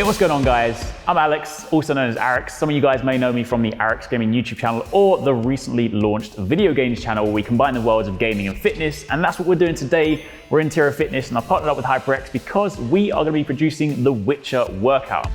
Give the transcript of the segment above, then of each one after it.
Hey, what's going on, guys? I'm Alex, also known as Arrekz. Some of you guys may know me from the Arrekz Gaming YouTube channel or the recently launched video games channel where we combine the worlds of gaming and fitness, and that's what we're doing today. We're in Interior Fitness and I've partnered up with HyperX because we are going to be producing the Witcher workout.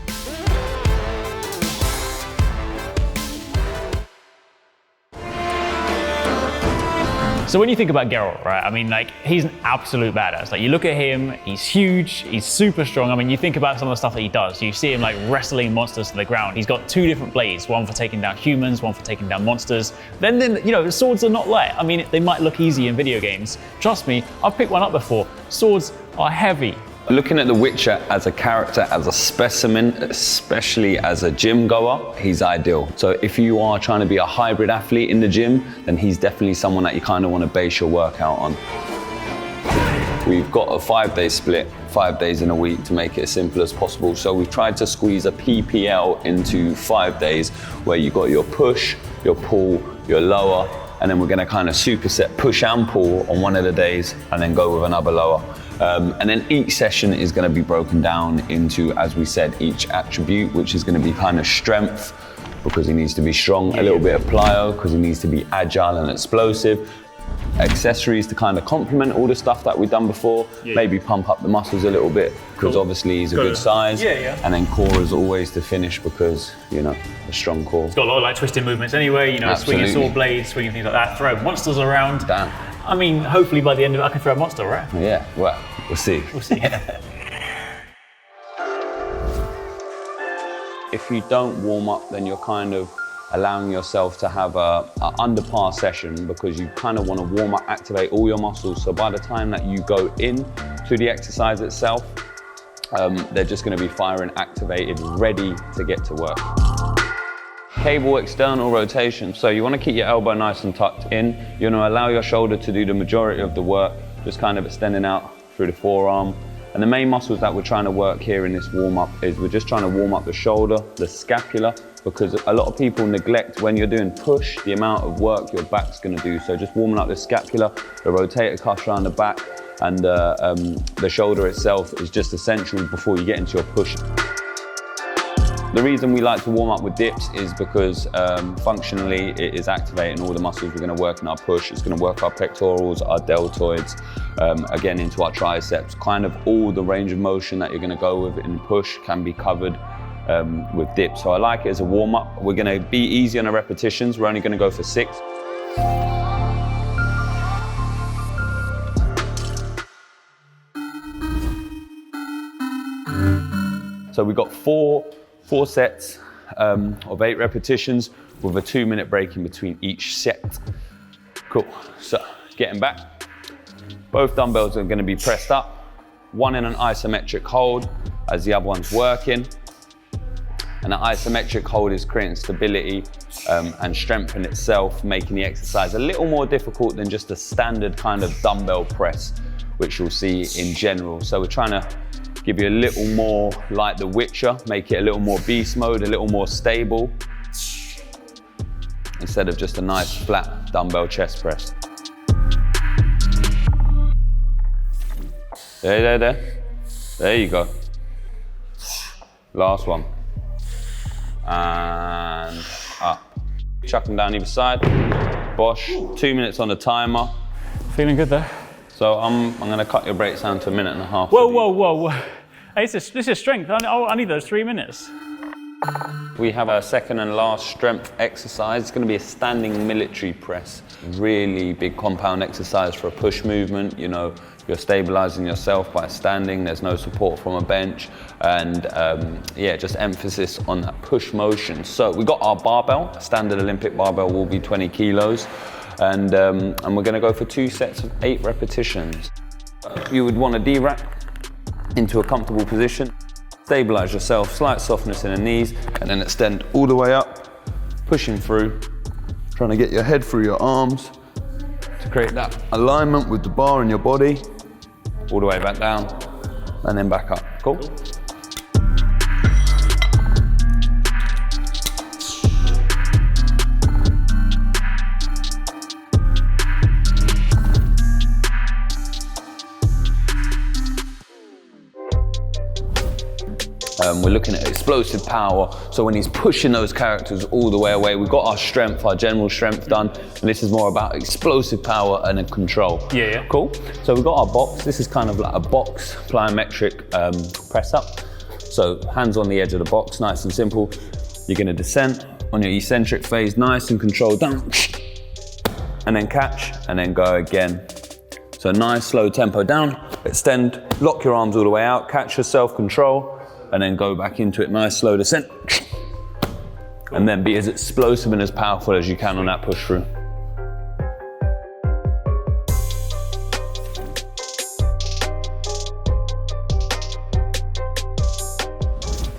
So when you think about Geralt, right, I mean, like, he's an absolute badass. Like, you look at him, he's huge, he's super strong. I mean, you think about some of the stuff that he does. You see him like wrestling monsters to the ground. He's got two different blades, one for taking down humans, one for taking down monsters. Then you know, swords are not light. I mean, they might look easy in video games. Trust me, I've picked one up before. Swords are heavy. Looking at the Witcher as a character, as a specimen, especially as a gym goer, he's ideal. So if you are trying to be a hybrid athlete in the gym, then he's definitely someone that you kind of want to base your workout on. We've got a 5-day split, 5 days in a week to make it as simple as possible. So we've tried to squeeze a PPL into 5 days where you've got your push, your pull, your lower, and then we're going to kind of superset push and pull on one of the days and then go with another lower. And then each session is going to be broken down into, as we said, each attribute, which is going to be kind of strength, because he needs to be strong, a little bit of plyo, because he needs to be agile and explosive, accessories to kind of complement all the stuff that we've done before, maybe pump up the muscles a little bit, because obviously he's a good size, and then core is always to finish, because, you know, a strong core. It's got a lot of like twisting movements anyway, you know, swinging sword blades, swinging things like that, throw monsters around. Damn. I mean, hopefully by the end of it, I can throw a monster, right? Yeah, well, we'll see. We'll see. If you don't warm up, then you're kind of allowing yourself to have a under par session, because you kind of want to warm up, activate all your muscles. So by the time that you go in to the exercise itself, they're just going to be firing, activated, ready to get to work. Cable external rotation. So you want to keep your elbow nice and tucked in. You want to allow your shoulder to do the majority of the work, just kind of extending out through the forearm. And the main muscles that we're trying to work here in this warm up is we're just trying to warm up the shoulder, the scapula, because a lot of people neglect when you're doing push, the amount of work your back's going to do. So just warming up the scapula, the rotator cuffs around the back, and the shoulder itself is just essential before you get into your push. The reason we like to warm up with dips is because functionally it is activating all the muscles we're going to work in our push. It's going to work our pectorals, our deltoids, again into our triceps. Kind of all the range of motion that you're going to go with in push can be covered with dips. So I like it as a warm up. We're going to be easy on the repetitions. We're only going to go for 6. So we've got four sets of 8 repetitions with a 2-minute break in between each set. Cool. So getting back, both dumbbells are going to be pressed up, one in an isometric hold as the other one's working. And the isometric hold is creating stability and strength in itself, making the exercise a little more difficult than just a standard kind of dumbbell press, which you'll see in general. So we're trying to give you a little more like the Witcher, make it a little more beast mode, a little more stable, instead of just a nice flat dumbbell chest press. There you go. Last one. And up. Chuck them down either side. Bosh, 2 minutes on the timer. Feeling good there. So I'm going to cut your breaks down to 1.5 minutes. Whoa. Hey, this is strength. I need those 3 minutes. We have our second and last strength exercise. It's going to be a standing military press. Really big compound exercise for a push movement. You know, you're stabilizing yourself by standing. There's no support from a bench. And yeah, just emphasis on that push motion. So we got our barbell. Standard Olympic barbell will be 20 kilos. And we're going to go for 2 sets of 8 repetitions. You would want to D-rack into a comfortable position. Stabilize yourself, slight softness in the knees, and then extend all the way up, pushing through, trying to get your head through your arms to create that alignment with the bar in your body, all the way back down, and then back up. Cool? We're looking at explosive power. So when he's pushing those characters all the way away, we've got our strength, our general strength done. And this is more about explosive power and then control. Yeah. Cool. So we've got our box. This is kind of like a box plyometric press up. So hands on the edge of the box, nice and simple. You're gonna descend on your eccentric phase, nice and controlled down. And then catch, and then go again. So nice slow tempo down, extend, lock your arms all the way out, catch yourself, control, and then go back into it, nice slow descent. Cool. And then be as explosive and as powerful as you can on that push through.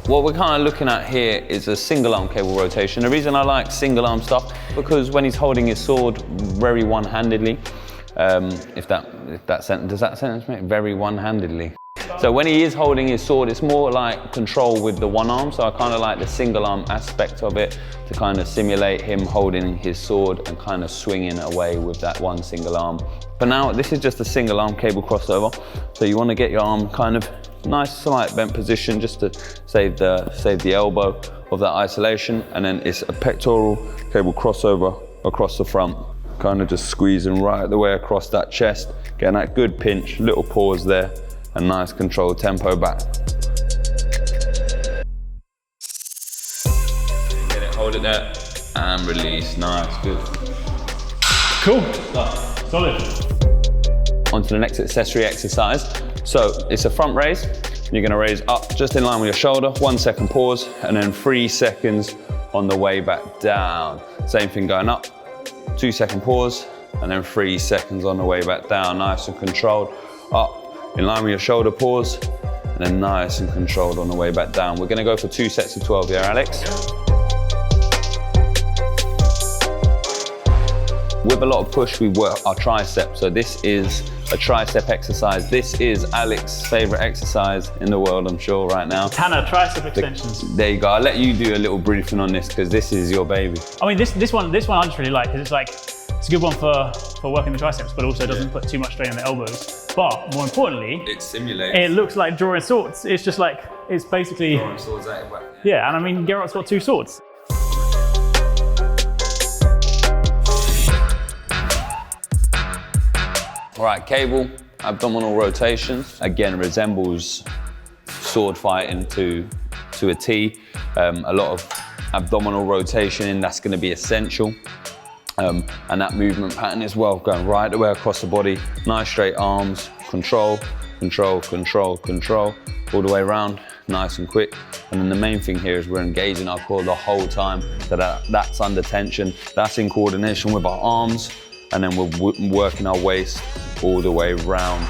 What we're kind of looking at here is a single arm cable rotation. The reason I like single arm stuff, because when he's holding his sword very one-handedly, does that sentence make very one-handedly? So when he is holding his sword, it's more like control with the one arm. So I kind of like the single arm aspect of it to kind of simulate him holding his sword and kind of swinging away with that one single arm. But now this is just a single arm cable crossover. So you want to get your arm kind of nice slight bent position just to save the elbow of that isolation. And then it's a pectoral cable crossover across the front. Kind of just squeezing right the way across that chest, getting that good pinch, little pause there, and nice controlled tempo back. Get it, hold it there, and release, nice, good. Cool, solid. On to the next accessory exercise. So it's a front raise. You're gonna raise up just in line with your shoulder, 1 second pause, and then 3 seconds on the way back down. Same thing going up, 2 second pause, and then 3 seconds on the way back down. Nice and controlled. Up, in line with your shoulder, pause, and then nice and controlled on the way back down. We're gonna go for 2 sets of 12 here, Alex. With a lot of push, we work our tricep. So this is a tricep exercise. This is Alex's favorite exercise in the world, I'm sure, right now. Tanner, tricep extensions. There you go. I'll let you do a little briefing on this because this is your baby. I mean, this one I just really like because it's like, it's a good one for working the triceps, but also doesn't put too much strain on the elbows. But more importantly, it simulates. It looks like drawing swords. It's just like, it's basically drawing swords out your back. Yeah, and I mean, Geralt's got 2 swords. All right, cable, abdominal rotations. Again, resembles sword fighting to a T. A lot of abdominal rotation, that's gonna be essential. And that movement pattern as well, going right the way across the body. Nice straight arms, control, control, control, control, all the way around, nice and quick. And then the main thing here is we're engaging our core the whole time, so that's under tension. That's in coordination with our arms, and then we're working our waist all the way round.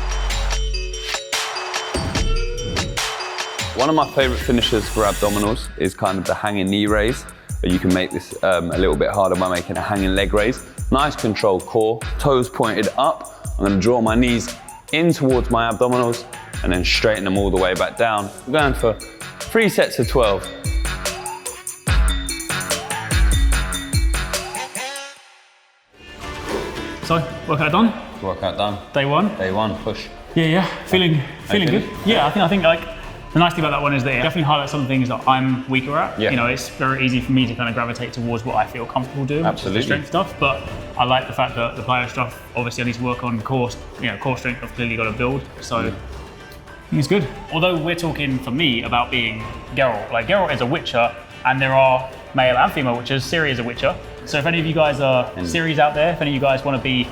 One of my favorite finishers for abdominals is kind of the hanging knee raise. But you can make this a little bit harder by making a hanging leg raise. Nice controlled core, toes pointed up. I'm gonna draw my knees in towards my abdominals and then straighten them all the way back down. I'm going for 3 sets of 12. So, workout done? Workout done. Day one? Day one, push. Yeah, feeling good. Yeah, I think like, the nice thing about that one is that it definitely highlights some things that I'm weaker at. Yeah. You know, it's very easy for me to kind of gravitate towards what I feel comfortable doing, absolutely, which is the strength stuff. But I like the fact that the plyo stuff, obviously I need to work on core strength I've clearly got to build. So I think it's good. Although we're talking, for me, about being Geralt. Like, Geralt is a witcher, and there are male and female witchers. Ciri is a witcher. So if any of you guys are Ciris out there, if any of you guys want to be,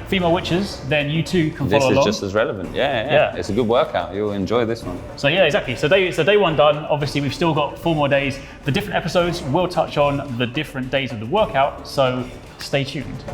female witches, then you too can follow along. This is just as relevant. Yeah. It's a good workout. You'll enjoy this one. So yeah, exactly. So day one done. Obviously, we've still got 4 more days. The different episodes will touch on the different days of the workout. So stay tuned.